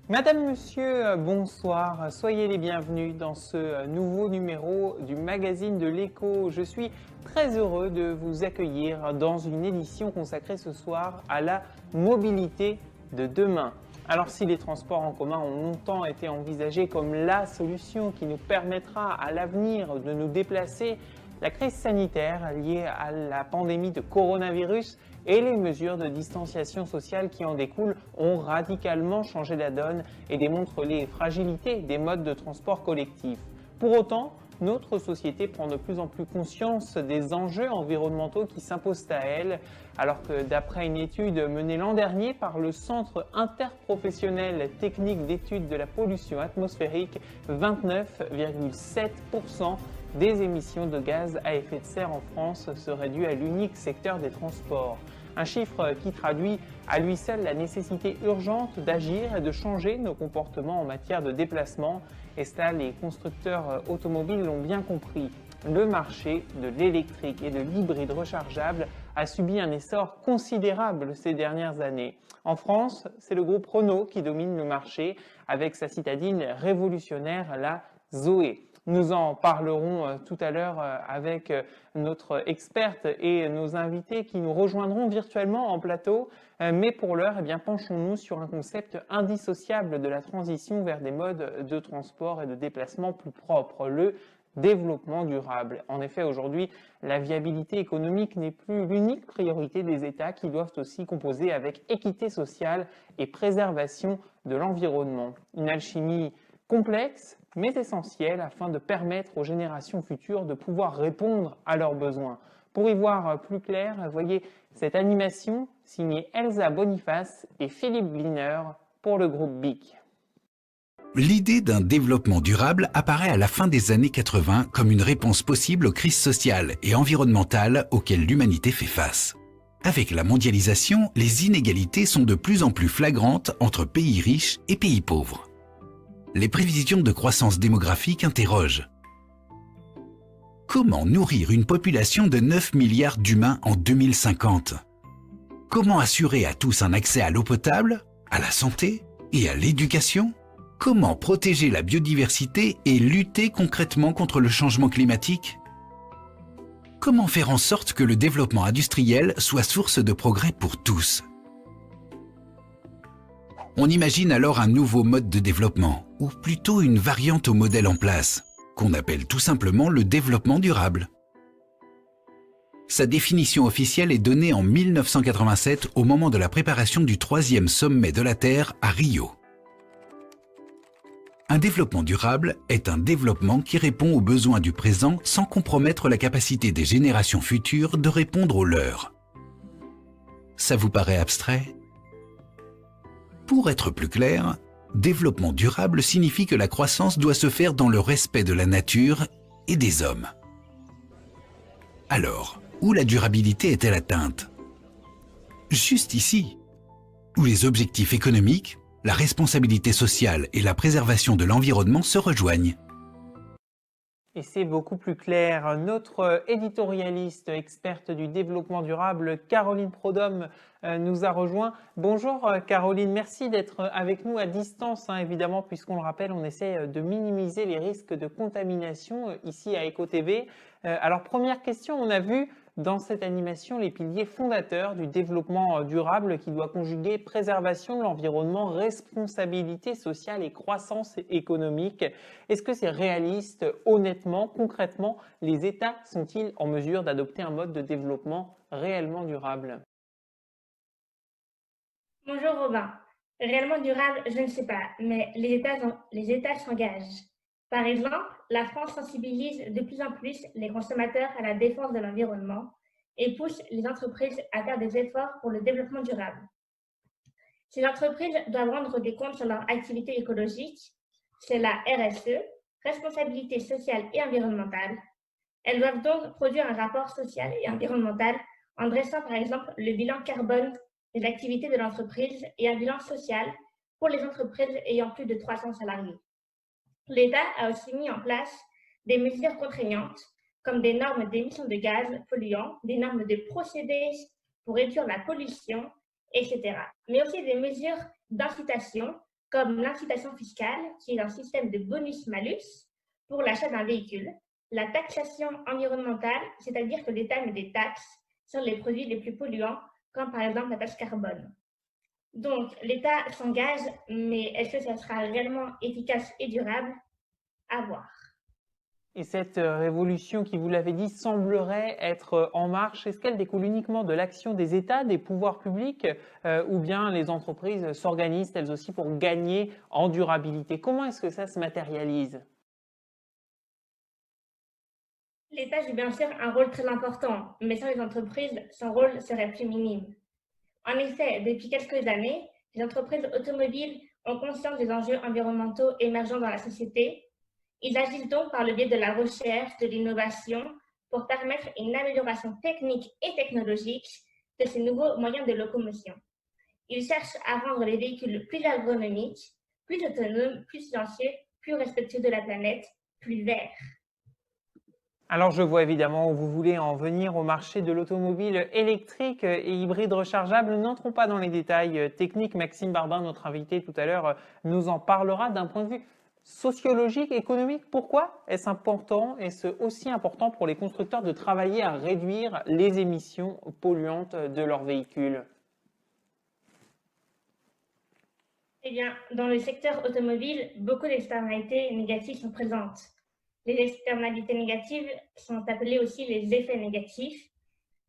Madame, Monsieur, bonsoir, soyez les bienvenus dans ce nouveau numéro du magazine de l'Écho. Je suis très heureux de vous accueillir dans une édition consacrée ce soir à la mobilité de demain. Alors si les transports en commun ont longtemps été envisagés comme la solution qui nous permettra à l'avenir de nous déplacer, la crise sanitaire liée à la pandémie de coronavirus et les mesures de distanciation sociale qui en découlent ont radicalement changé la donne et démontrent les fragilités des modes de transport collectif. Pour autant, notre société prend de plus en plus conscience des enjeux environnementaux qui s'imposent à elle, alors que d'après une étude menée l'an dernier par le Centre interprofessionnel technique d'études de la pollution atmosphérique, 29,7% des émissions de gaz à effet de serre en France seraient dues à l'unique secteur des transports. Un chiffre qui traduit à lui seul la nécessité urgente d'agir et de changer nos comportements en matière de déplacement. Et cela, les constructeurs automobiles l'ont bien compris. Le marché de l'électrique et de l'hybride rechargeable a subi un essor considérable ces dernières années. En France, c'est le groupe Renault qui domine le marché avec sa citadine révolutionnaire, la Zoé. Nous en parlerons tout à l'heure avec notre experte et nos invités qui nous rejoindront virtuellement en plateau. Mais pour l'heure, penchons-nous sur un concept indissociable de la transition vers des modes de transport et de déplacement plus propres, le développement durable. En effet, aujourd'hui, la viabilité économique n'est plus l'unique priorité des États qui doivent aussi composer avec équité sociale et préservation de l'environnement. Une alchimie complexe, mais essentielle afin de permettre aux générations futures de pouvoir répondre à leurs besoins. Pour y voir plus clair, voyez cette animation signée Elsa Boniface et Philippe Bliner pour le groupe BIC. L'idée d'un développement durable apparaît à la fin des années 80 comme une réponse possible aux crises sociales et environnementales auxquelles l'humanité fait face. Avec la mondialisation, les inégalités sont de plus en plus flagrantes entre pays riches et pays pauvres. Les prévisions de croissance démographique interrogent. Comment nourrir une population de 9 milliards d'humains en 2050? Comment assurer à tous un accès à l'eau potable, à la santé et à l'éducation? Comment protéger la biodiversité et lutter concrètement contre le changement climatique? Comment faire en sorte que le développement industriel soit source de progrès pour tous? On imagine alors un nouveau mode de développement, ou plutôt une variante au modèle en place, qu'on appelle tout simplement le développement durable. Sa définition officielle est donnée en 1987 au moment de la préparation du 3e sommet de la Terre à Rio. Un développement durable est un développement qui répond aux besoins du présent sans compromettre la capacité des générations futures de répondre aux leurs. Ça vous paraît abstrait ? Pour être plus clair, développement durable signifie que la croissance doit se faire dans le respect de la nature et des hommes. Alors, où la durabilité est-elle atteinte? Juste ici, où les objectifs économiques, la responsabilité sociale et la préservation de l'environnement se rejoignent. Et c'est beaucoup plus clair. Notre éditorialiste experte du développement durable, Caroline Prodhomme, nous a rejoint. Bonjour Caroline, merci d'être avec nous à distance, évidemment, puisqu'on le rappelle, on essaie de minimiser les risques de contamination ici à EcoTV. Alors première question, on a vu dans cette animation les piliers fondateurs du développement durable qui doit conjuguer préservation de l'environnement, responsabilité sociale et croissance économique. Est-ce que c'est réaliste, honnêtement, concrètement, les États sont-ils en mesure d'adopter un mode de développement réellement durable? Bonjour Robin. Réellement durable, je ne sais pas, mais les États s'engagent. Par exemple, la France sensibilise de plus en plus les consommateurs à la défense de l'environnement et pousse les entreprises à faire des efforts pour le développement durable. Ces entreprises doivent rendre des comptes sur leur activité écologique, c'est la RSE, responsabilité sociale et environnementale. Elles doivent donc produire un rapport social et environnemental en dressant par exemple le bilan carbone des activités de l'entreprise et un bilan social pour les entreprises ayant plus de 300 salariés. L'État a aussi mis en place des mesures contraignantes comme des normes d'émission de gaz polluants, des normes de procédés pour réduire la pollution, etc. Mais aussi des mesures d'incitation comme l'incitation fiscale, qui est un système de bonus-malus pour l'achat d'un véhicule, la taxation environnementale, c'est-à-dire que l'État met des taxes sur les produits les plus polluants, comme par exemple la taxe carbone. Donc, l'État s'engage, mais est-ce que ça sera réellement efficace et durable? À voir. Et cette révolution qui, vous l'avez dit, semblerait être en marche, est-ce qu'elle découle uniquement de l'action des États, des pouvoirs publics, ou bien les entreprises s'organisent elles aussi pour gagner en durabilité? Comment est-ce que ça se matérialise? L'État joue bien sûr un rôle très important, mais sans les entreprises, son rôle serait plus minime. En effet, depuis quelques années, les entreprises automobiles ont conscience des enjeux environnementaux émergents dans la société. Ils agissent donc par le biais de la recherche, de l'innovation, pour permettre une amélioration technique et technologique de ces nouveaux moyens de locomotion. Ils cherchent à rendre les véhicules plus ergonomiques, plus autonomes, plus silencieux, plus respectueux de la planète, plus verts. Alors je vois évidemment où vous voulez en venir au marché de l'automobile électrique et hybride rechargeable. N'entrons pas dans les détails techniques. Maxime Barbin, notre invité tout à l'heure, nous en parlera d'un point de vue sociologique, économique. Pourquoi est-ce important, est-ce aussi important pour les constructeurs de travailler à réduire les émissions polluantes de leurs véhicules? Eh bien, dans le secteur automobile, beaucoup d'externalités négatives sont présentes. Les externalités négatives sont appelées aussi les effets négatifs.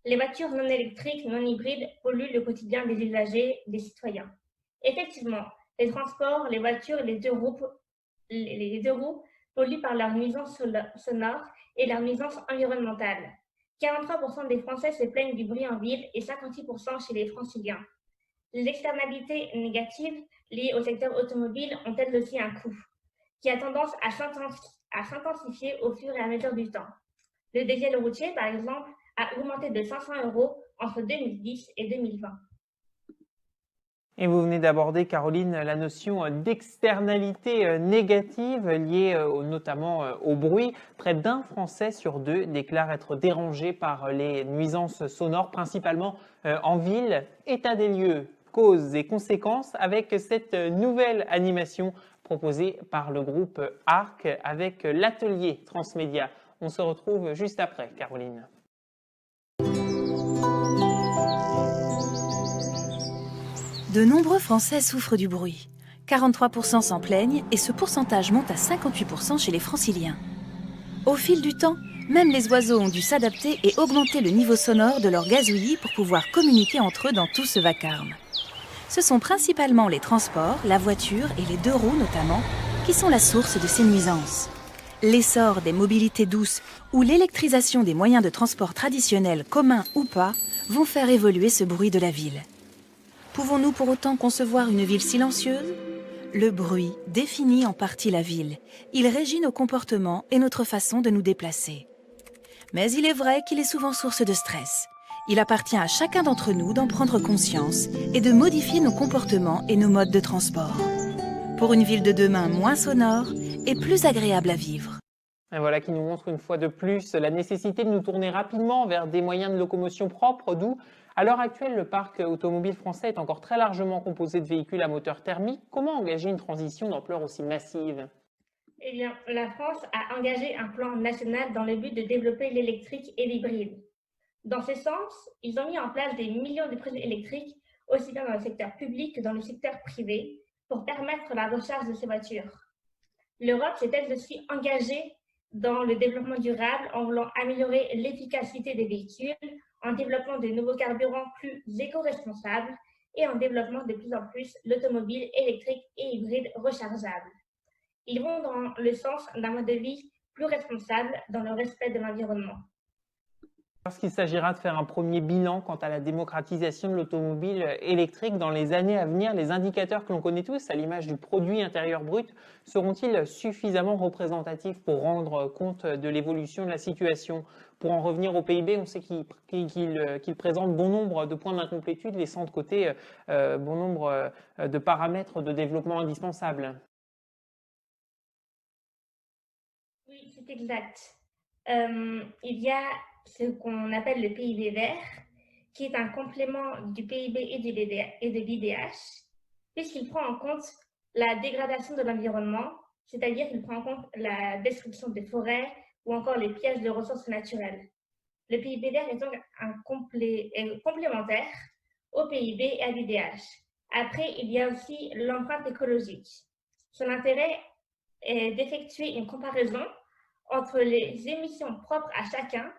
Les voitures non électriques, non hybrides polluent le quotidien des usagers, des citoyens. Effectivement, les transports, les voitures et les deux roues polluent par leur nuisance sonore et leur nuisance environnementale. 43% des Français se plaignent du bruit en ville et 56% chez les Franciliens. Les externalités négatives liées au secteur automobile ont elles aussi un coût, qui a tendance à s'intensifier au fur et à mesure du temps. Le diesel routier, par exemple, a augmenté de 500 € entre 2010 et 2020. Et vous venez d'aborder, Caroline, la notion d'externalité négative liée notamment au bruit. Près d'un Français sur deux déclare être dérangé par les nuisances sonores, principalement en ville. État des lieux, causes et conséquences avec cette nouvelle animation proposée par le groupe ARC avec l'atelier Transmédia. On se retrouve juste après, Caroline. De nombreux Français souffrent du bruit. 43% s'en plaignent et ce pourcentage monte à 58% chez les Franciliens. Au fil du temps, même les oiseaux ont dû s'adapter et augmenter le niveau sonore de leur gazouillis pour pouvoir communiquer entre eux dans tout ce vacarme. Ce sont principalement les transports, la voiture et les deux roues notamment, qui sont la source de ces nuisances. L'essor des mobilités douces ou l'électrisation des moyens de transport traditionnels, communs ou pas, vont faire évoluer ce bruit de la ville. Pouvons-nous pour autant concevoir une ville silencieuse? Le bruit définit en partie la ville. Il régit nos comportements et notre façon de nous déplacer. Mais il est vrai qu'il est souvent source de stress. Il appartient à chacun d'entre nous d'en prendre conscience et de modifier nos comportements et nos modes de transport. Pour une ville de demain moins sonore et plus agréable à vivre. Et voilà qui nous montre une fois de plus la nécessité de nous tourner rapidement vers des moyens de locomotion propres, d'où, à l'heure actuelle, le parc automobile français est encore très largement composé de véhicules à moteur thermique. Comment engager une transition d'ampleur aussi massive? Eh bien, la France a engagé un plan national dans le but de développer l'électrique et l'hybride. Dans ce sens, ils ont mis en place des millions de prises électriques, aussi bien dans le secteur public que dans le secteur privé, pour permettre la recharge de ces voitures. L'Europe s'est elle aussi engagée dans le développement durable en voulant améliorer l'efficacité des véhicules, en développant de nouveaux carburants plus éco-responsables et en développant de plus en plus l'automobile électrique et hybride rechargeable. Ils vont dans le sens d'un mode de vie plus responsable dans le respect de l'environnement. Lorsqu'il s'agira de faire un premier bilan quant à la démocratisation de l'automobile électrique dans les années à venir, les indicateurs que l'on connaît tous, à l'image du produit intérieur brut, seront-ils suffisamment représentatifs pour rendre compte de l'évolution de la situation? Pour en revenir au PIB, on sait qu'il présente bon nombre de points d'incomplétude, laissant de côté bon nombre de paramètres de développement indispensables. Oui, c'est exact. Il y a ce qu'on appelle le PIB vert, qui est un complément du PIB et de l'IDH, puisqu'il prend en compte la dégradation de l'environnement, c'est-à-dire qu'il prend en compte la destruction des forêts ou encore les pièges de ressources naturelles. Le PIB vert est donc complémentaire au PIB et à l'IDH. Après, il y a aussi l'empreinte écologique. Son intérêt est d'effectuer une comparaison entre les émissions propres à chacun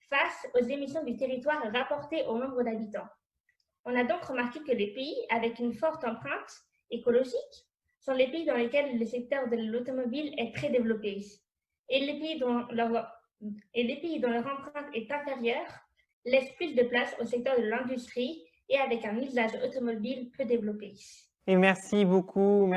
face aux émissions du territoire rapportées au nombre d'habitants. On a donc remarqué que les pays avec une forte empreinte écologique sont les pays dans lesquels le secteur de l'automobile est très développé. Et les pays dont leur empreinte est inférieure laissent plus de place au secteur de l'industrie et avec un usage automobile peu développé. Et merci beaucoup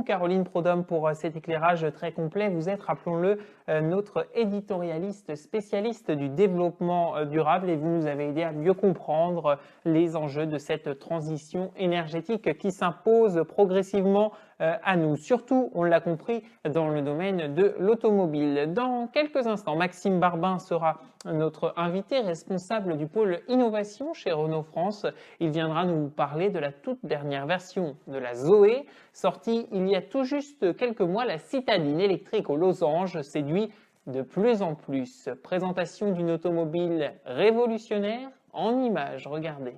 Caroline Prodhomme pour cet éclairage très complet. Vous êtes, rappelons-le, notre éditorialiste spécialiste du développement durable et vous nous avez aidé à mieux comprendre les enjeux de cette transition énergétique qui s'impose progressivement à nous. Surtout, on l'a compris, dans le domaine de l'automobile. Dans quelques instants, Maxime Barbin sera notre invité responsable du pôle innovation chez Renault France. Il viendra nous parler de la toute dernière version de la Zoé. Sortie il y a tout juste quelques mois, la citadine électrique aux losanges séduit de plus en plus. Présentation d'une automobile révolutionnaire en images, regardez.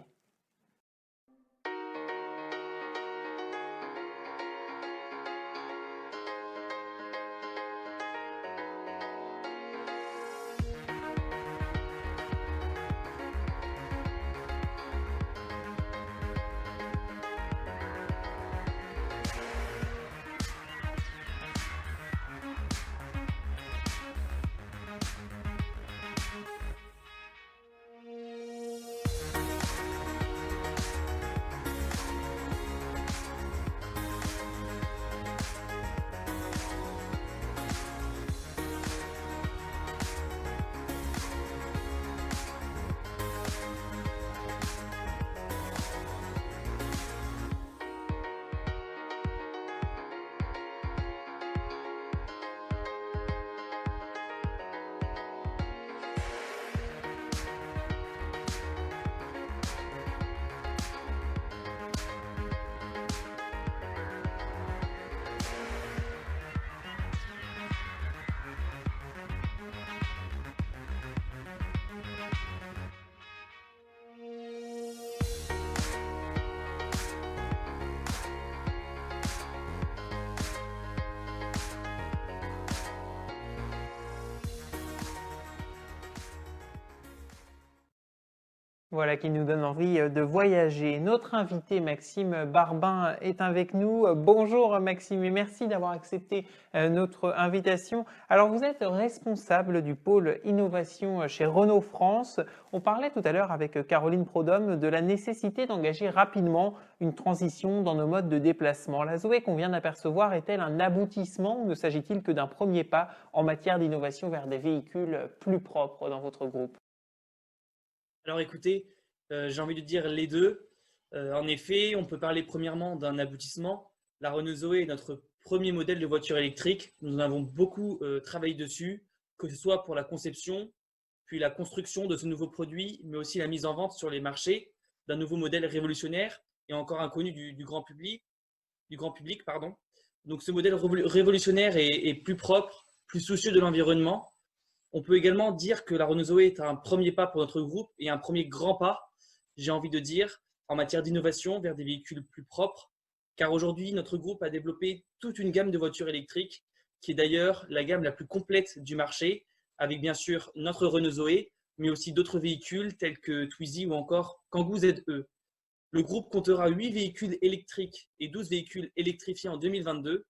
Voilà qui nous donne envie de voyager. Notre invité Maxime Barbin est avec nous. Bonjour Maxime et merci d'avoir accepté notre invitation. Alors vous êtes responsable du pôle innovation chez Renault France. On parlait tout à l'heure avec Caroline Prodhomme de la nécessité d'engager rapidement une transition dans nos modes de déplacement. La Zoé qu'on vient d'apercevoir est-elle un aboutissement ou ne s'agit-il que d'un premier pas en matière d'innovation vers des véhicules plus propres dans votre groupe ? Alors écoutez, j'ai envie de dire les deux. En effet, on peut parler premièrement d'un aboutissement. La Renault Zoé est notre premier modèle de voiture électrique. Nous en avons beaucoup travaillé dessus, que ce soit pour la conception, puis la construction de ce nouveau produit, mais aussi la mise en vente sur les marchés d'un nouveau modèle révolutionnaire et encore inconnu du grand public. Donc ce modèle révolutionnaire est plus propre, plus soucieux de l'environnement. On peut également dire que la Renault Zoé est un premier pas pour notre groupe et un premier grand pas, j'ai envie de dire, en matière d'innovation vers des véhicules plus propres. Car aujourd'hui, notre groupe a développé toute une gamme de voitures électriques qui est d'ailleurs la gamme la plus complète du marché, avec bien sûr notre Renault Zoé, mais aussi d'autres véhicules tels que Twizy ou encore Kangoo ZE. Le groupe comptera 8 véhicules électriques et 12 véhicules électrifiés en 2022.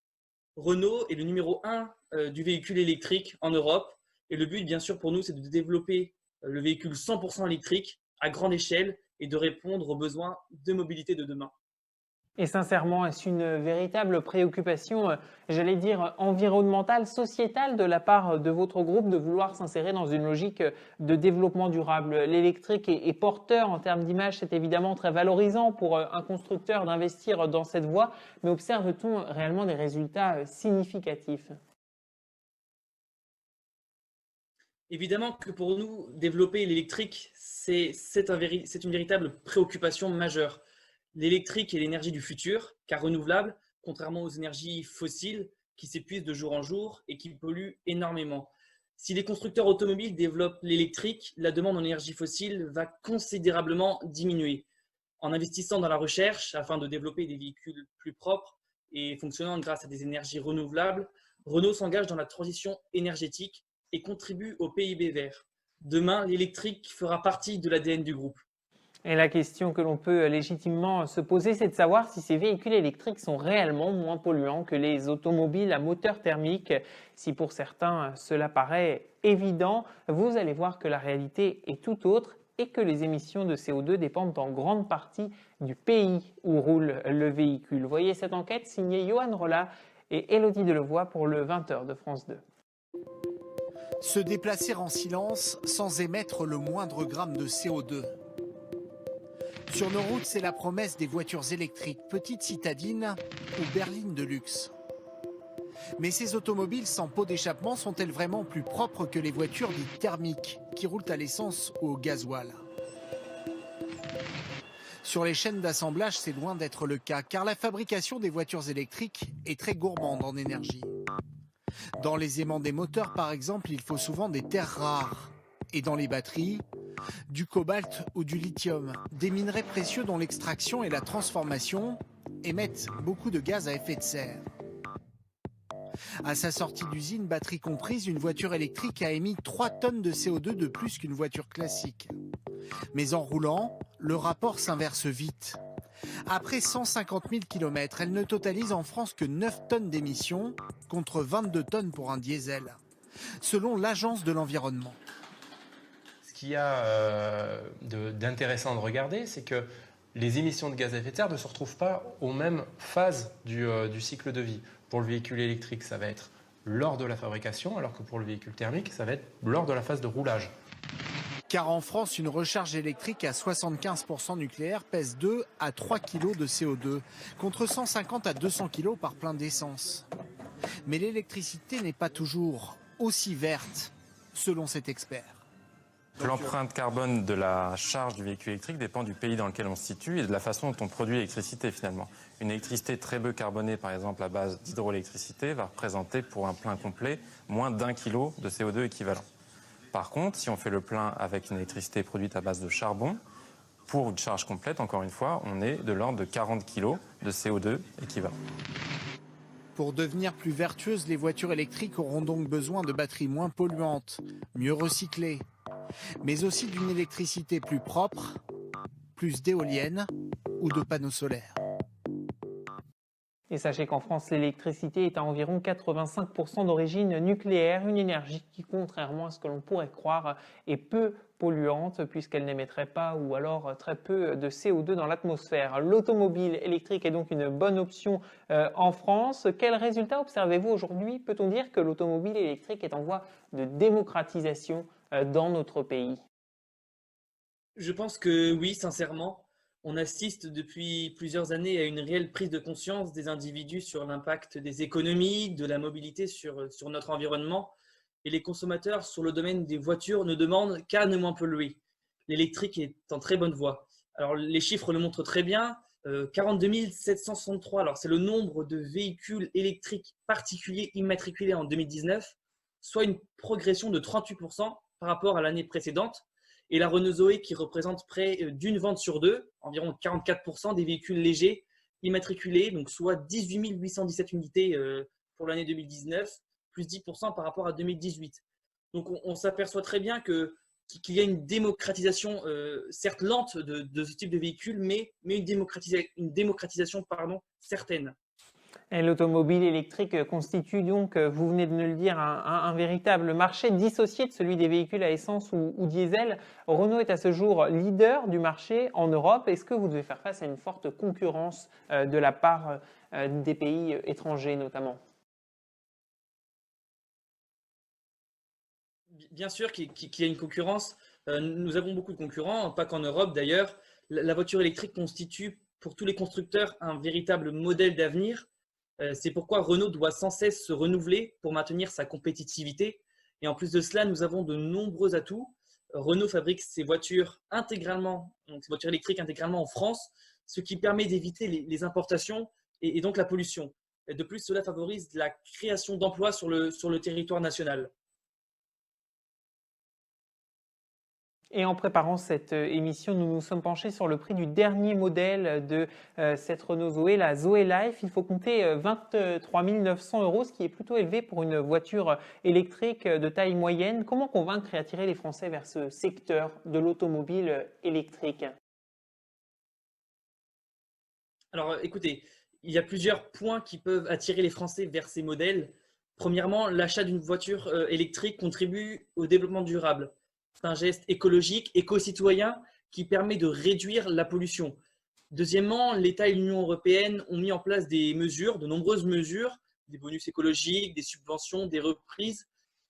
Renault est le numéro 1 du véhicule électrique en Europe. Et le but, bien sûr, pour nous, c'est de développer le véhicule 100% électrique à grande échelle et de répondre aux besoins de mobilité de demain. Et sincèrement, est-ce une véritable préoccupation, j'allais dire, environnementale, sociétale de la part de votre groupe de vouloir s'insérer dans une logique de développement durable? L'électrique est porteur en termes d'image, c'est évidemment très valorisant pour un constructeur d'investir dans cette voie, mais observe-t-on réellement des résultats significatifs? Évidemment que pour nous, développer l'électrique, c'est une véritable préoccupation majeure. L'électrique est l'énergie du futur, car renouvelable, contrairement aux énergies fossiles qui s'épuisent de jour en jour et qui polluent énormément. Si les constructeurs automobiles développent l'électrique, la demande en énergie fossile va considérablement diminuer. En investissant dans la recherche afin de développer des véhicules plus propres et fonctionnant grâce à des énergies renouvelables, Renault s'engage dans la transition énergétique et contribue au PIB vert. Demain, l'électrique fera partie de l'ADN du groupe. Et la question que l'on peut légitimement se poser, c'est de savoir si ces véhicules électriques sont réellement moins polluants que les automobiles à moteur thermique. Si pour certains cela paraît évident, vous allez voir que la réalité est tout autre et que les émissions de CO2 dépendent en grande partie du pays où roule le véhicule. Voyez cette enquête signée Johan Rollat et Élodie Delevoye pour le 20h de France 2. Se déplacer en silence sans émettre le moindre gramme de CO2. Sur nos routes, c'est la promesse des voitures électriques, petites citadines ou berlines de luxe. Mais ces automobiles sans pot d'échappement sont-elles vraiment plus propres que les voitures dites thermiques qui roulent à l'essence ou au gasoil? Sur les chaînes d'assemblage, c'est loin d'être le cas, car la fabrication des voitures électriques est très gourmande en énergie. Dans les aimants des moteurs, par exemple, il faut souvent des terres rares. Et dans les batteries, du cobalt ou du lithium, des minerais précieux dont l'extraction et la transformation émettent beaucoup de gaz à effet de serre. À sa sortie d'usine, batterie comprise, une voiture électrique a émis 3 tonnes de CO2 de plus qu'une voiture classique. Mais en roulant, le rapport s'inverse vite. Après 150 000 km, elle ne totalise en France que 9 tonnes d'émissions, contre 22 tonnes pour un diesel, selon l'Agence de l'environnement. Ce qu'il y a d'intéressant de regarder, c'est que les émissions de gaz à effet de serre ne se retrouvent pas aux mêmes phases du cycle de vie. Pour le véhicule électrique, ça va être lors de la fabrication, alors que pour le véhicule thermique, ça va être lors de la phase de roulage. Car en France, une recharge électrique à 75% nucléaire pèse 2 à 3 kg de CO2, contre 150 à 200 kg par plein d'essence. Mais l'électricité n'est pas toujours aussi verte, selon cet expert. L'empreinte carbone de la charge du véhicule électrique dépend du pays dans lequel on se situe et de la façon dont on produit l'électricité finalement. Une électricité très peu carbonée, par exemple à base d'hydroélectricité, va représenter pour un plein complet moins d'1 kg de CO2 équivalent. Par contre, si on fait le plein avec une électricité produite à base de charbon, pour une charge complète, encore une fois, on est de l'ordre de 40 kg de CO2 équivalent. Pour devenir plus vertueuses, les voitures électriques auront donc besoin de batteries moins polluantes, mieux recyclées, mais aussi d'une électricité plus propre, plus d'éoliennes ou de panneaux solaires. Et sachez qu'en France, l'électricité est à environ 85% d'origine nucléaire, une énergie qui, contrairement à ce que l'on pourrait croire, est peu polluante puisqu'elle n'émettrait pas ou alors très peu de CO2 dans l'atmosphère. L'automobile électrique est donc une bonne option en France. Quels résultats observez-vous aujourd'hui? Peut-on dire que l'automobile électrique est en voie de démocratisation dans notre pays? Je pense que oui, sincèrement. On assiste depuis plusieurs années à une réelle prise de conscience des individus sur l'impact des économies, de la mobilité sur notre environnement. Et les consommateurs sur le domaine des voitures ne demandent qu'à ne moins polluer. L'électrique est en très bonne voie. Alors les chiffres le montrent très bien. 42 763, alors c'est le nombre de véhicules électriques particuliers immatriculés en 2019, soit une progression de 38% par rapport à l'année précédente. Et la Renault Zoé qui représente près d'une vente sur deux, environ 44% des véhicules légers immatriculés, donc soit 18 817 unités pour l'année 2019, plus 10% par rapport à 2018. Donc on s'aperçoit très bien qu'il y a une démocratisation, certes lente de ce type de véhicule, mais une démocratisation certaine. Et l'automobile électrique constitue donc, vous venez de nous le dire, un véritable marché dissocié de celui des véhicules à essence ou diesel. Renault est à ce jour leader du marché en Europe. Est-ce que vous devez faire face à une forte concurrence de la part des pays étrangers notamment? Bien sûr qu'il y a une concurrence. Nous avons beaucoup de concurrents, pas qu'en Europe d'ailleurs. La voiture électrique constitue pour tous les constructeurs un véritable modèle d'avenir. C'est pourquoi Renault doit sans cesse se renouveler pour maintenir sa compétitivité. Et en plus de cela, nous avons de nombreux atouts. Renault fabrique ses voitures intégralement, donc ses voitures électriques intégralement en France, ce qui permet d'éviter les importations et donc la pollution. Et de plus, cela favorise la création d'emplois sur le territoire national. Et en préparant cette émission, nous nous sommes penchés sur le prix du dernier modèle de cette Renault Zoé, la Zoé Life. Il faut compter 23 900 €, ce qui est plutôt élevé pour une voiture électrique de taille moyenne. Comment convaincre et attirer les Français vers ce secteur de l'automobile électrique? Alors écoutez, il y a plusieurs points qui peuvent attirer les Français vers ces modèles. Premièrement, l'achat d'une voiture électrique contribue au développement durable. C'est un geste écologique, éco-citoyen qui permet de réduire la pollution. Deuxièmement, l'État et l'Union européenne ont mis en place des mesures, de nombreuses mesures, des bonus écologiques, des subventions, des reprises.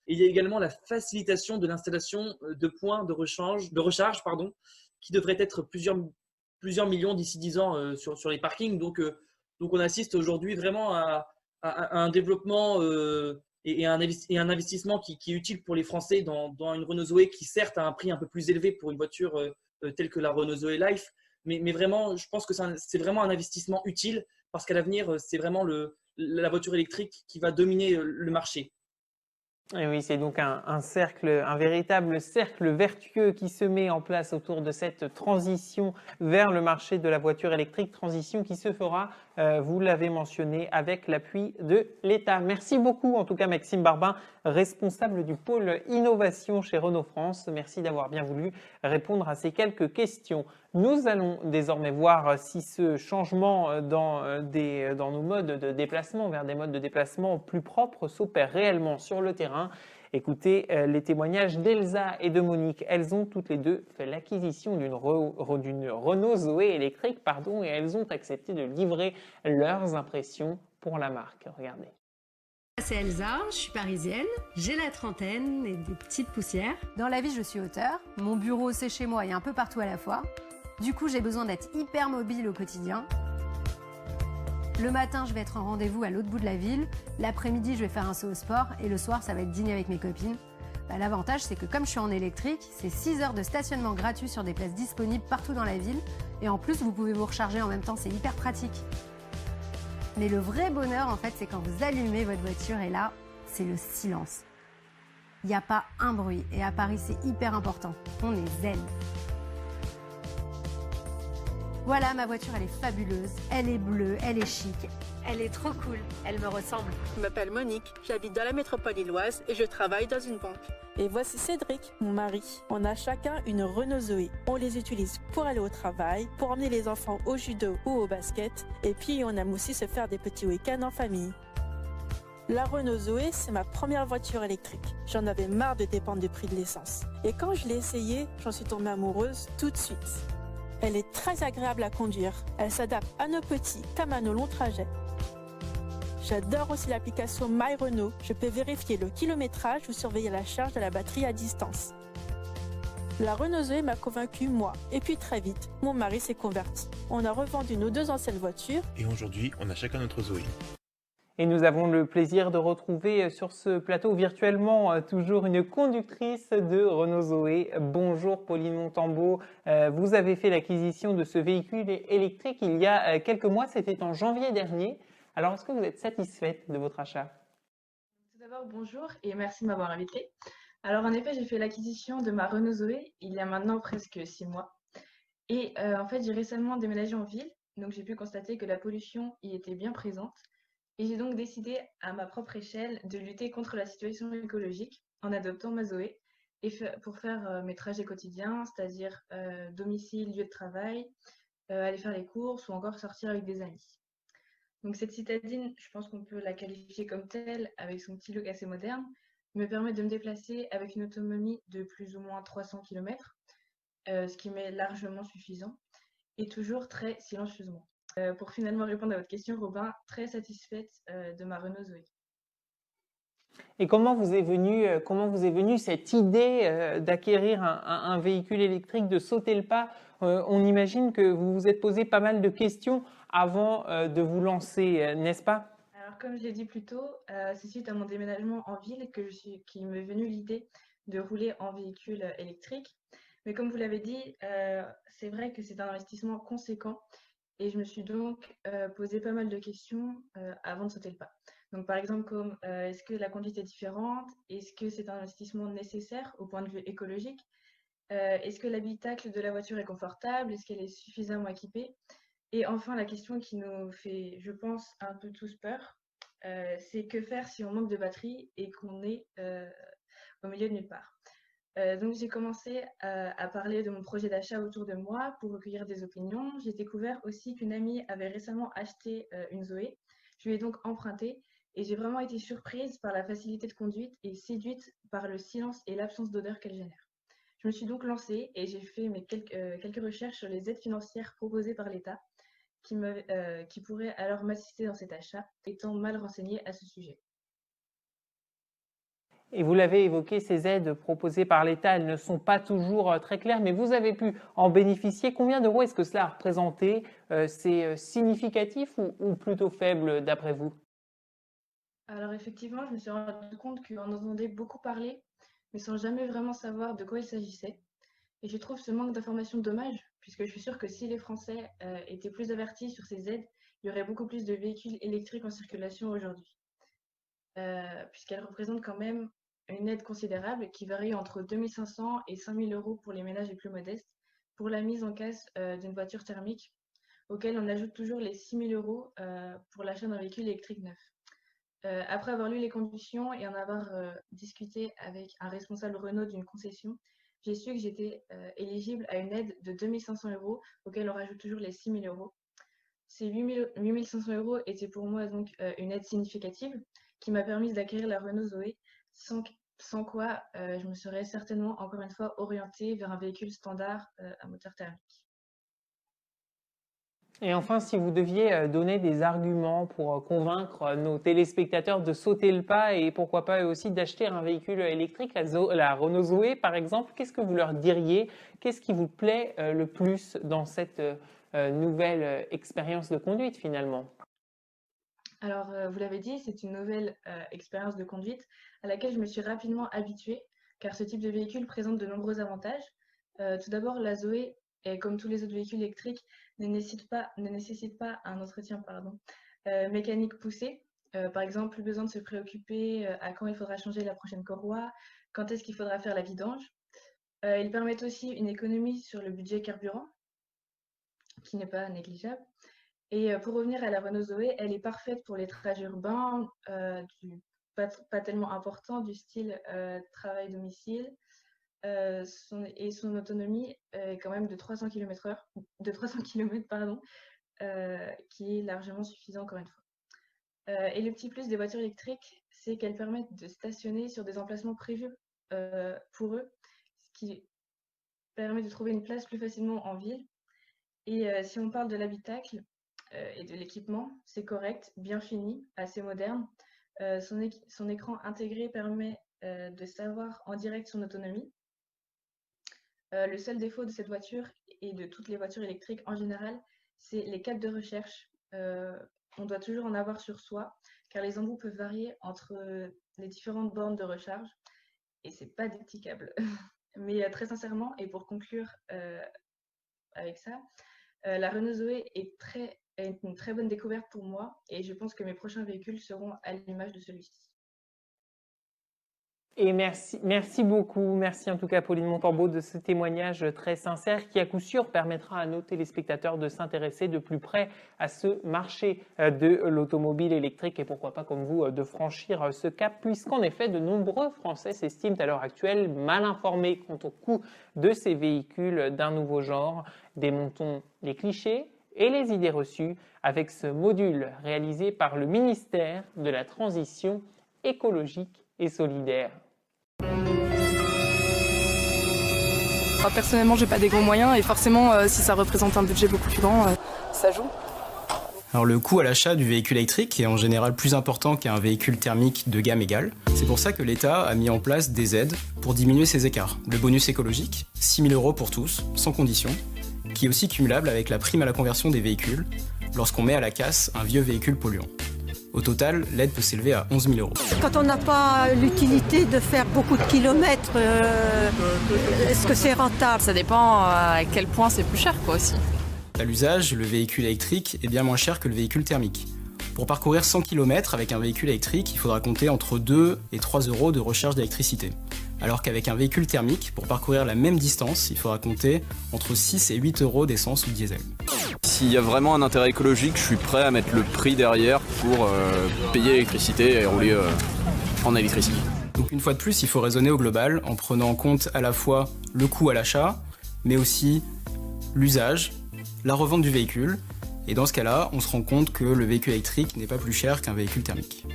Et il y a également la facilitation de l'installation de points de recharge, qui devraient être plusieurs millions d'ici 10 ans sur les parkings. Donc on assiste aujourd'hui vraiment à un développement et un investissement qui est utile pour les Français dans une Renault Zoé qui certes a un prix un peu plus élevé pour une voiture telle que la Renault Zoé Life, mais vraiment je pense que c'est vraiment un investissement utile parce qu'à l'avenir c'est vraiment la voiture électrique qui va dominer le marché. Et oui, c'est donc un cercle, un véritable cercle vertueux qui se met en place autour de cette transition vers le marché de la voiture électrique, transition qui se fera, vous l'avez mentionné, avec l'appui de l'État. Merci beaucoup, en tout cas Maxime Barbin, responsable du pôle innovation chez Renault France. Merci d'avoir bien voulu répondre à ces quelques questions. Nous allons désormais voir si ce changement dans nos modes de déplacement vers des modes de déplacement plus propres s'opère réellement sur le terrain. Écoutez les témoignages d'Elsa et de Monique. Elles ont toutes les deux fait l'acquisition d'une Renault Zoé électrique, et elles ont accepté de livrer leurs impressions pour la marque. Regardez. C'est Elsa, je suis parisienne, j'ai la trentaine et des petites poussières. Dans la vie, je suis auteure. Mon bureau, c'est chez moi et un peu partout à la fois. Du coup, j'ai besoin d'être hyper mobile au quotidien. Le matin, je vais être en rendez-vous à l'autre bout de la ville. L'après-midi, je vais faire un saut au sport. Et le soir, ça va être dîner avec mes copines. L'avantage, c'est que comme je suis en électrique, c'est 6 heures de stationnement gratuit sur des places disponibles partout dans la ville. Et en plus, vous pouvez vous recharger en même temps, c'est hyper pratique. Mais le vrai bonheur, en fait, c'est quand vous allumez votre voiture et là, c'est le silence. Il n'y a pas un bruit. Et à Paris, c'est hyper important. On est zen. Voilà, ma voiture, elle est fabuleuse. Elle est bleue, elle est chic. Elle est trop cool. Elle me ressemble. Je m'appelle Monique, j'habite dans la métropole lilloise et je travaille dans une banque. Et voici Cédric, mon mari. On a chacun une Renault Zoé. On les utilise pour aller au travail, pour emmener les enfants au judo ou au basket. Et puis, on aime aussi se faire des petits week-ends en famille. La Renault Zoé, c'est ma première voiture électrique. J'en avais marre de dépendre du prix de l'essence. Et quand je l'ai essayée, j'en suis tombée amoureuse tout de suite. Elle est très agréable à conduire. Elle s'adapte à nos petits comme à nos longs trajets. J'adore aussi l'application MyRenault. Je peux vérifier le kilométrage ou surveiller la charge de la batterie à distance. La Renault Zoé m'a convaincue, moi. Et puis très vite, mon mari s'est converti. On a revendu nos 2 anciennes voitures. Et aujourd'hui, on a chacun notre Zoé. Et nous avons le plaisir de retrouver sur ce plateau virtuellement toujours une conductrice de Renault Zoé. Bonjour Pauline Montambeau. Vous avez fait l'acquisition de ce véhicule électrique il y a quelques mois, c'était en janvier dernier. Alors est-ce que vous êtes satisfaite de votre achat? Tout d'abord, bonjour et merci de m'avoir invitée. Alors en effet, j'ai fait l'acquisition de ma Renault Zoé il y a maintenant presque 6 mois. Et en fait, j'ai récemment déménagé en ville, donc j'ai pu constater que la pollution y était bien présente. Et j'ai donc décidé à ma propre échelle de lutter contre la situation écologique en adoptant ma Zoé et pour faire mes trajets quotidiens, c'est-à-dire domicile, lieu de travail, aller faire les courses ou encore sortir avec des amis. Donc cette citadine, je pense qu'on peut la qualifier comme telle, avec son petit look assez moderne, me permet de me déplacer avec une autonomie de plus ou moins 300 km, ce qui m'est largement suffisant, et toujours très silencieusement. Pour finalement répondre à votre question, Robin, très satisfaite de ma Renault Zoé. Et comment vous est venue cette idée d'acquérir un véhicule électrique, de sauter le pas? On imagine que vous vous êtes posé pas mal de questions avant de vous lancer, n'est-ce pas? Alors, comme je l'ai dit plus tôt, c'est suite à mon déménagement en ville qu'il m'est venue l'idée de rouler en véhicule électrique. Mais comme vous l'avez dit, c'est vrai que c'est un investissement conséquent et je me suis donc posé pas mal de questions avant de sauter le pas. Donc, par exemple, comme est-ce que la conduite est différente? Est-ce que c'est un investissement nécessaire au point de vue écologique? Est-ce que l'habitacle de la voiture est confortable? Est-ce qu'elle est suffisamment équipée? Et enfin, la question qui nous fait, je pense, un peu tous peur, c'est que faire si on manque de batterie et qu'on est au milieu de nulle part. Donc j'ai commencé à parler de mon projet d'achat autour de moi pour recueillir des opinions. J'ai découvert aussi qu'une amie avait récemment acheté une Zoé. Je lui ai donc emprunté et j'ai vraiment été surprise par la facilité de conduite et séduite par le silence et l'absence d'odeur qu'elle génère. Je me suis donc lancée et j'ai fait quelques recherches sur les aides financières proposées par l'État qui pourraient alors m'assister dans cet achat, étant mal renseignée à ce sujet. Et vous l'avez évoqué, ces aides proposées par l'État, elles ne sont pas toujours très claires, mais vous avez pu en bénéficier. Combien d'euros est-ce que cela a représenté? C'est significatif ou plutôt faible d'après vous? Alors effectivement, je me suis rendu compte qu'on entendait beaucoup parler, mais sans jamais vraiment savoir de quoi il s'agissait. Et je trouve ce manque d'information dommage, puisque je suis sûre que si les Français étaient plus avertis sur ces aides, il y aurait beaucoup plus de véhicules électriques en circulation aujourd'hui. Puisqu'elles représentent quand même une aide considérable qui varie entre 2 500 et 5 000 euros pour les ménages les plus modestes pour la mise en casse d'une voiture thermique, auquel on ajoute toujours les 6 000 euros pour l'achat d'un véhicule électrique neuf. Après avoir lu les conditions et en avoir discuté avec un responsable Renault d'une concession, j'ai su que j'étais éligible à une aide de 2 500 euros, auquel on rajoute toujours les 6 000 euros. Ces 8 500 euros étaient pour moi donc une aide significative qui m'a permis d'acquérir la Renault Zoé, sans quoi je me serais certainement encore une fois orientée vers un véhicule standard à moteur thermique. Et enfin, si vous deviez donner des arguments pour convaincre nos téléspectateurs de sauter le pas et pourquoi pas eux aussi d'acheter un véhicule électrique, la Renault Zoé par exemple, qu'est-ce que vous leur diriez? Qu'est-ce qui vous plaît le plus dans cette nouvelle expérience de conduite finalement? Alors, vous l'avez dit, c'est une nouvelle expérience de conduite à laquelle je me suis rapidement habituée, car ce type de véhicule présente de nombreux avantages. Tout d'abord, la Zoé, comme tous les autres véhicules électriques, ne nécessite pas un entretien mécanique poussé. Par exemple, plus besoin de se préoccuper à quand il faudra changer la prochaine courroie, quand est-ce qu'il faudra faire la vidange. Ils permettent aussi une économie sur le budget carburant, qui n'est pas négligeable. Et pour revenir à la Renault Zoé, elle est parfaite pour les trajets urbains, pas tellement importants, du style travail-domicile. Son autonomie est quand même de 300 km/h, qui est largement suffisant encore une fois. Et le petit plus des voitures électriques, c'est qu'elles permettent de stationner sur des emplacements prévus pour eux, ce qui permet de trouver une place plus facilement en ville. Et si on parle de l'habitacle et de l'équipement, c'est correct, bien fini, assez moderne. Son écran intégré permet de savoir en direct son autonomie. Le seul défaut de cette voiture et de toutes les voitures électriques en général, c'est les câbles de recherche. On doit toujours en avoir sur soi, car les embouts peuvent varier entre les différentes bornes de recharge, et c'est pas des petits câbles. Mais très sincèrement, et pour conclure avec ça, la Renault Zoé est une très bonne découverte pour moi, et je pense que mes prochains véhicules seront à l'image de celui-ci. Et merci beaucoup, merci en tout cas Pauline Montambeau de ce témoignage très sincère qui à coup sûr permettra à nos téléspectateurs de s'intéresser de plus près à ce marché de l'automobile électrique et pourquoi pas comme vous de franchir ce cap puisqu'en effet de nombreux Français s'estiment à l'heure actuelle mal informés quant au coût de ces véhicules d'un nouveau genre. Démontons les clichés et les idées reçues avec ce module réalisé par le ministère de la Transition écologique et solidaire. Personnellement, j'ai pas des gros moyens et forcément, si ça représente un budget beaucoup plus grand, ça joue. Alors le coût à l'achat du véhicule électrique est en général plus important qu'un véhicule thermique de gamme égale. C'est pour ça que l'État a mis en place des aides pour diminuer ces écarts. Le bonus écologique, 6 000 € pour tous, sans condition, qui est aussi cumulable avec la prime à la conversion des véhicules lorsqu'on met à la casse un vieux véhicule polluant. Au total, l'aide peut s'élever à 11 000 €. Quand on n'a pas l'utilité de faire beaucoup de kilomètres, est-ce que c'est rentable? Ça dépend à quel point c'est plus cher quoi aussi. À l'usage, le véhicule électrique est bien moins cher que le véhicule thermique. Pour parcourir 100 km avec un véhicule électrique, il faudra compter entre 2 et 3 € de recharge d'électricité. Alors qu'avec un véhicule thermique, pour parcourir la même distance, il faudra compter entre 6 et 8 € d'essence ou diesel. S'il y a vraiment un intérêt écologique, je suis prêt à mettre le prix derrière pour payer l'électricité et rouler en électricité. Donc une fois de plus, il faut raisonner au global en prenant en compte à la fois le coût à l'achat, mais aussi l'usage, la revente du véhicule, et dans ce cas-là, on se rend compte que le véhicule électrique n'est pas plus cher qu'un véhicule thermique.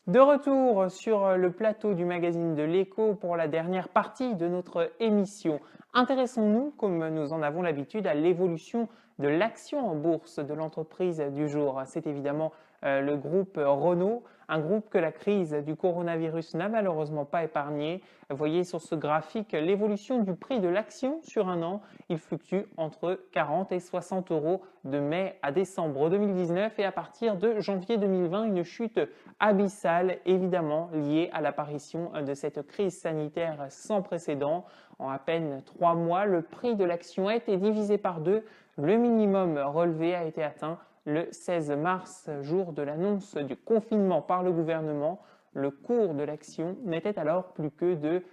De retour sur le plateau du magazine de l'Écho pour la dernière partie de notre émission. Intéressons-nous, comme nous en avons l'habitude, à l'évolution de l'action en bourse de l'entreprise du jour. C'est évidemment le groupe Renault, un groupe que la crise du coronavirus n'a malheureusement pas épargné. Vous voyez sur ce graphique l'évolution du prix de l'action sur un an. Il fluctue entre 40 et 60 € de mai à décembre 2019 et à partir de janvier 2020, une chute abyssale évidemment liée à l'apparition de cette crise sanitaire sans précédent. En à peine 3 mois, le prix de l'action a été divisé par 2. Le minimum relevé a été atteint le 16 mars, jour de l'annonce du confinement par le gouvernement. Le cours de l'action n'était alors plus que de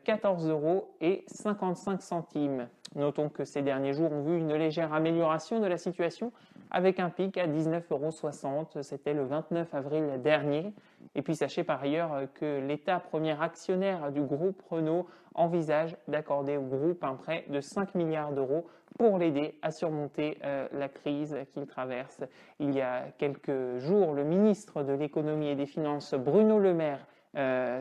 14,55 €. Notons que ces derniers jours ont vu une légère amélioration de la situation avec un pic à 19,60 €. C'était le 29 avril dernier. Et puis sachez par ailleurs que l'État, premier actionnaire du groupe Renault, envisage d'accorder au groupe un prêt de 5 milliards d'euros pour l'aider à surmonter la crise qu'il traverse. Il y a quelques jours, le ministre de l'Économie et des Finances, Bruno Le Maire,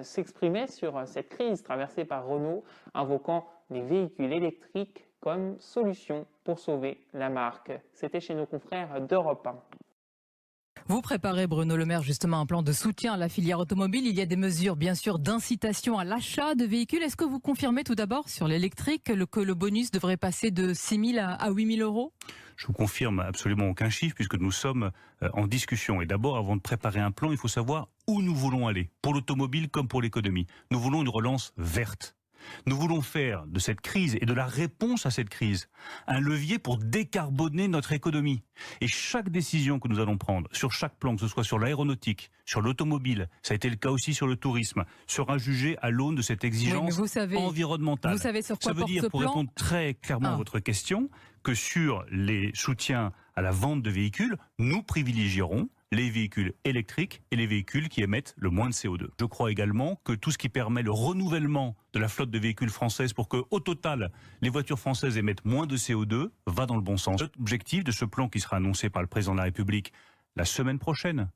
s'exprimait sur cette crise traversée par Renault, invoquant les véhicules électriques comme solution pour sauver la marque. C'était chez nos confrères d'Europe 1. Vous préparez, Bruno Le Maire, justement un plan de soutien à la filière automobile. Il y a des mesures, bien sûr, d'incitation à l'achat de véhicules. Est-ce que vous confirmez tout d'abord sur l'électrique que le bonus devrait passer de 6 000 à 8 000 €? Je vous confirme absolument aucun chiffre puisque nous sommes en discussion. Et d'abord, avant de préparer un plan, il faut savoir où nous voulons aller, pour l'automobile comme pour l'économie. Nous voulons une relance verte. Nous voulons faire de cette crise et de la réponse à cette crise un levier pour décarboner notre économie. Et chaque décision que nous allons prendre sur chaque plan, que ce soit sur l'aéronautique, sur l'automobile, ça a été le cas aussi sur le tourisme, sera jugée à l'aune de cette exigence environnementale. Vous savez sur quoi ça veut dire, pour répondre très clairement à votre question, que sur les soutiens à la vente de véhicules, nous privilégierons les véhicules électriques et les véhicules qui émettent le moins de CO2. Je crois également que tout ce qui permet le renouvellement de la flotte de véhicules françaises pour que, au total, les voitures françaises émettent moins de CO2 va dans le bon sens. L'objectif de ce plan qui sera annoncé par le président de la République la semaine prochaine,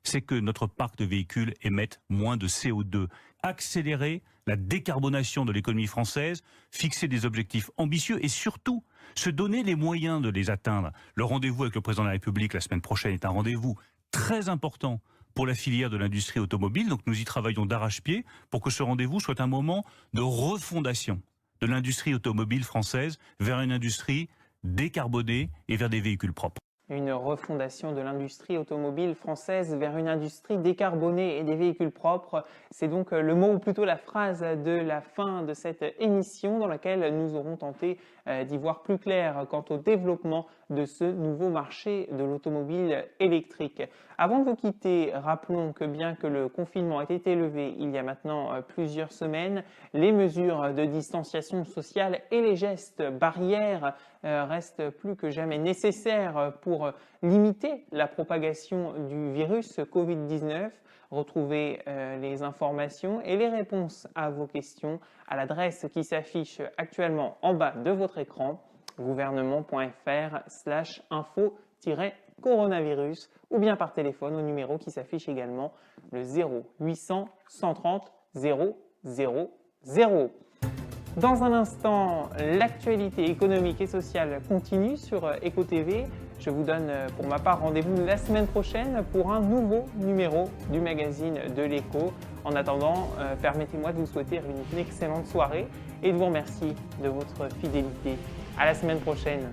c'est que notre parc de véhicules émette moins de CO2. Accélérer la décarbonation de l'économie française, fixer des objectifs ambitieux et surtout se donner les moyens de les atteindre. Le rendez-vous avec le président de la République la semaine prochaine est un rendez-vous très important pour la filière de l'industrie automobile. Donc nous y travaillons d'arrache-pied pour que ce rendez-vous soit un moment de refondation de l'industrie automobile française vers une industrie décarbonée et vers des véhicules propres. Une refondation de l'industrie automobile française vers une industrie décarbonée et des véhicules propres. C'est donc le mot, ou plutôt la phrase de la fin de cette émission dans laquelle nous aurons tenté d'y voir plus clair quant au développement de ce nouveau marché de l'automobile électrique. Avant de vous quitter, rappelons que bien que le confinement ait été levé il y a maintenant plusieurs semaines, les mesures de distanciation sociale et les gestes barrières restent plus que jamais nécessaires pour limiter la propagation du virus Covid-19. Retrouvez les informations et les réponses à vos questions à l'adresse qui s'affiche actuellement en bas de votre écran, gouvernement.fr/info-coronavirus, ou bien par téléphone au numéro qui s'affiche également, le 0800 130 000. Dans un instant, l'actualité économique et sociale continue sur Eco TV. Je vous donne pour ma part rendez-vous la semaine prochaine pour un nouveau numéro du magazine de l'Eco. En attendant, permettez-moi de vous souhaiter une excellente soirée et de vous remercier de votre fidélité. À la semaine prochaine.